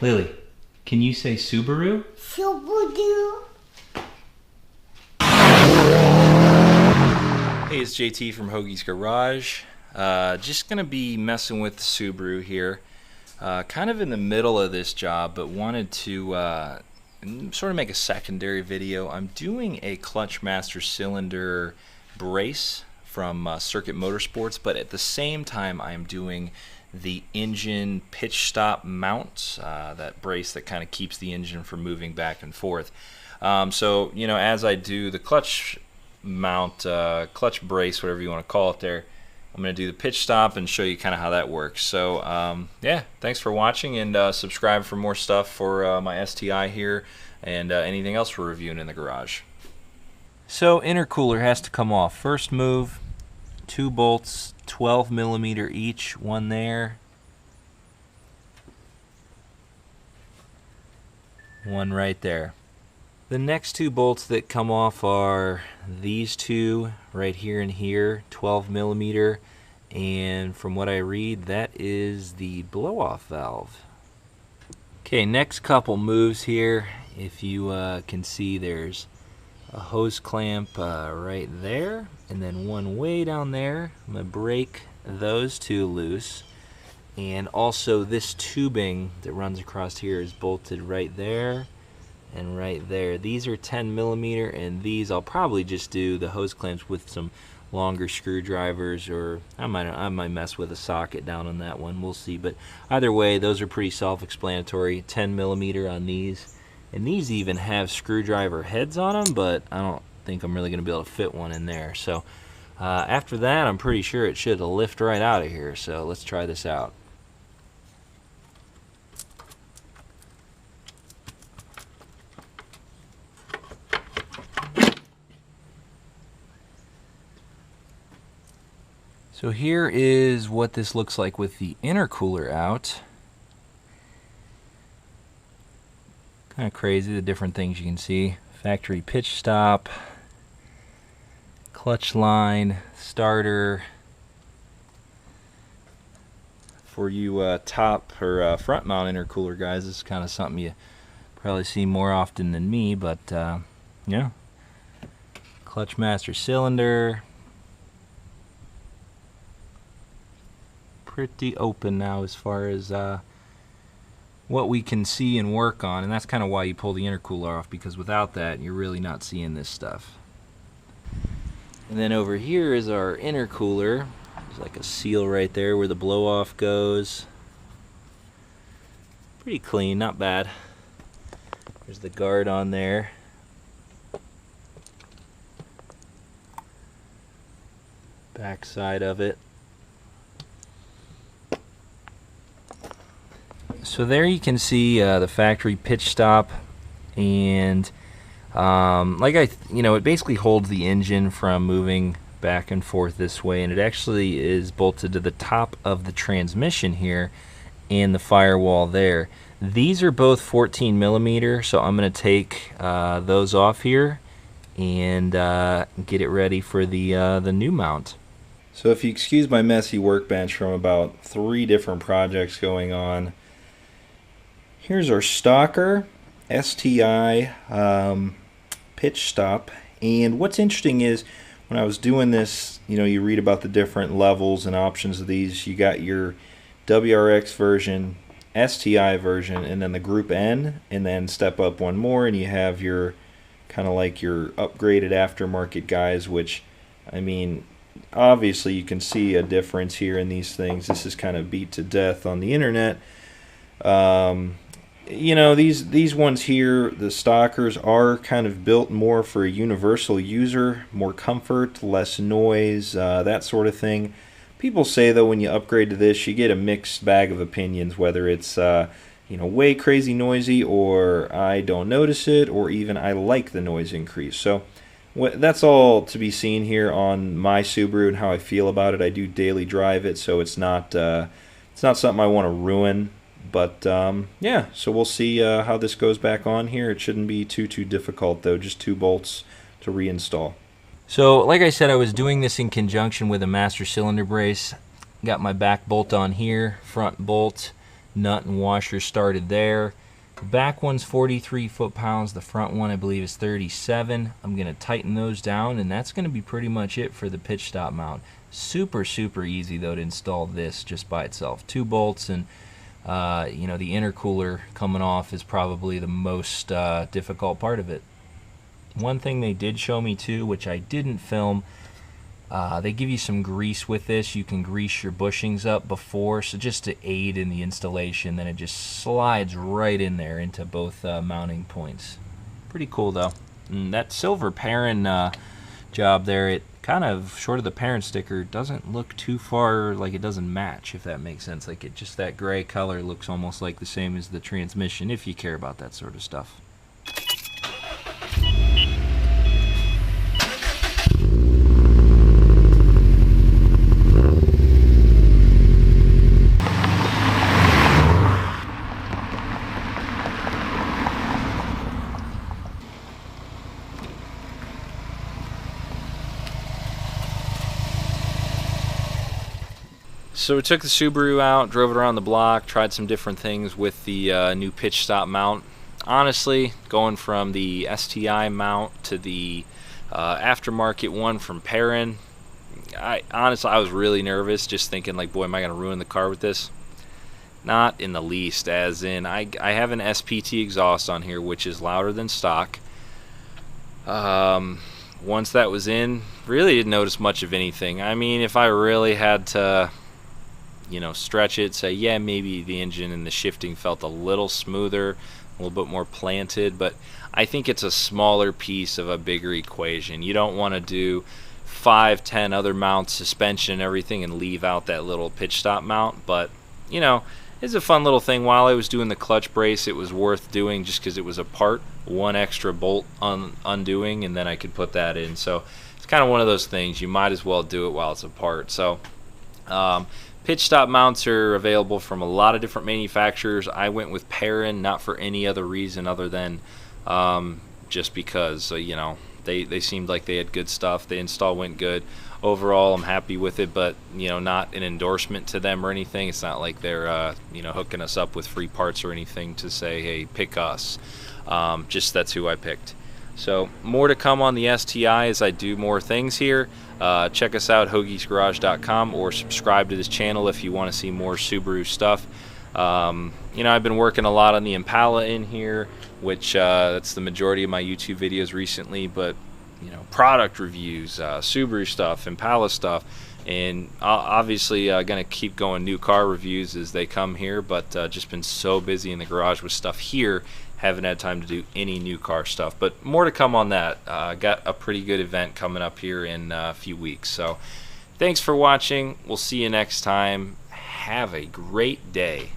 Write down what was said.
Lily, can you say Subaru? Subaru. Hey, it's JT from Hoagie's Garage. Just gonna be messing with the Subaru here. Kind of in the middle of this job, but wanted to sort of make a secondary video. I'm doing a clutch master cylinder brace from Circuit Motorsports, but at the same time I'm doing the engine pitch stop mount, that brace that kind of keeps the engine from moving back and forth. So, you know, as I do the clutch mount, clutch brace, whatever you want to call it there, I'm going to do the pitch stop and show you kind of how that works. So, yeah, thanks for watching, and subscribe for more stuff for my STI here and anything else we're reviewing in the garage. So, intercooler has to come off. First move, 2 bolts, 12mm each, one there, one right there. The next 2 bolts that come off are these 2 right here and here, 12mm, and from what I read, that is the blow-off valve. Okay, next couple moves here. If you can see, there's a hose clamp right there, and then one way down there. I'm going to break those 2 loose, and also this tubing that runs across here is bolted right there and right there. These are 10mm, and these I'll probably just do the hose clamps with some longer screwdrivers, or I might mess with a socket down on that one, we'll see. But either way, those are pretty self-explanatory. 10mm on these, and these even have screwdriver heads on them, but I don't think I'm really going to be able to fit one in there. So after that, I'm pretty sure it should lift right out of here. So let's try this out. So here is what this looks like with the intercooler out. Kind of crazy, the different things you can see. Factory pitch stop, clutch line, starter. For you top or front mount intercooler guys, this is kind of something you probably see more often than me, but yeah. Clutch master cylinder. Pretty open now as far as what we can see and work on, and that's kind of why you pull the intercooler off, because without that you're really not seeing this stuff. And then over here is our intercooler. There's like a seal right there where the blow off goes. Pretty clean, not bad. There's the guard on there. Back side of it. So there you can see the factory pitch stop, and it basically holds the engine from moving back and forth this way, and it actually is bolted to the top of the transmission here and the firewall there. These are both 14mm, so I'm going to take those off here and get it ready for the new mount. So if you excuse my messy workbench from about 3 different projects going on, here's our stalker STI pitch stop. And what's interesting is when I was doing this, you know, you read about the different levels and options of these. You got your WRX version, STI version, and then the Group N, and then step up one more and you have your kind of like your upgraded aftermarket guys, which, I mean, obviously you can see a difference here in these things. This is kind of beat to death on the internet. You know, these ones here, the stalkers, are kind of built more for a universal user, more comfort, less noise, that sort of thing. People say, though, when you upgrade to this, you get a mixed bag of opinions, whether it's you know, way crazy noisy, or I don't notice it, or even I like the noise increase. So that's all to be seen here on my Subaru and how I feel about it. I do daily drive it, so it's not something I want to ruin. But yeah, so we'll see how this goes back on here. It shouldn't be too difficult, though. Just 2 bolts to reinstall. So like I said, I was doing this in conjunction with a master cylinder brace. Got my back bolt on here, front bolt, nut and washer started there. The back one's 43 foot-pounds. The front one, I believe, is 37. I'm going to tighten those down, and that's going to be pretty much it for the pitch stop mount. Super, super easy, though, to install this just by itself. 2 bolts, and you know, the intercooler coming off is probably the most difficult part of it. One thing they did show me, too, which I didn't film, they give you some grease with this. You can grease your bushings up before, so just to aid in the installation. Then it just slides right in there into both mounting points. Pretty cool, though. And that silver Perrin job there, it kind of, short of the Perrin sticker, doesn't look too far like it doesn't match, if that makes sense. Like, it just, that gray color looks almost like the same as the transmission, if you care about that sort of stuff. So we took the Subaru out, drove it around the block, tried some different things with the new pitch stop mount. Honestly, going from the STI mount to the aftermarket one from Perrin, I was really nervous, just thinking like, boy, am I going to ruin the car with this? Not in the least, as in I have an SPT exhaust on here, which is louder than stock. Once that was in, really didn't notice much of anything. I mean, if I really had to, you know, stretch it, say, yeah, maybe the engine and the shifting felt a little smoother, a little bit more planted, but I think it's a smaller piece of a bigger equation. You don't want to do 5, 10 other mounts, suspension, everything, and leave out that little pitch stop mount. But, you know, it's a fun little thing. While I was doing the clutch brace, it was worth doing just because it was a part, one extra bolt undoing, and then I could put that in. So it's kind of one of those things. You might as well do it while it's apart. So pitch stop mounts are available from a lot of different manufacturers. I went with Perrin, not for any other reason other than just because, you know, they seemed like they had good stuff. The install went good. Overall, I'm happy with it, but, you know, not an endorsement to them or anything. It's not like they're, you know, hooking us up with free parts or anything to say, hey, pick us. Just that's who I picked. So more to come on the STI as I do more things here. Check us out, hoagiesgarage.com, or subscribe to this channel if you want to see more Subaru stuff. You know, I've been working a lot on the Impala in here, which that's the majority of my YouTube videos recently, but, you know, product reviews, Subaru stuff, Impala stuff, and obviously going to keep going new car reviews as they come here, but just been so busy in the garage with stuff here, haven't had time to do any new car stuff. But more to come on that. Got a pretty good event coming up here in a few weeks. So thanks for watching. We'll see you next time. Have a great day.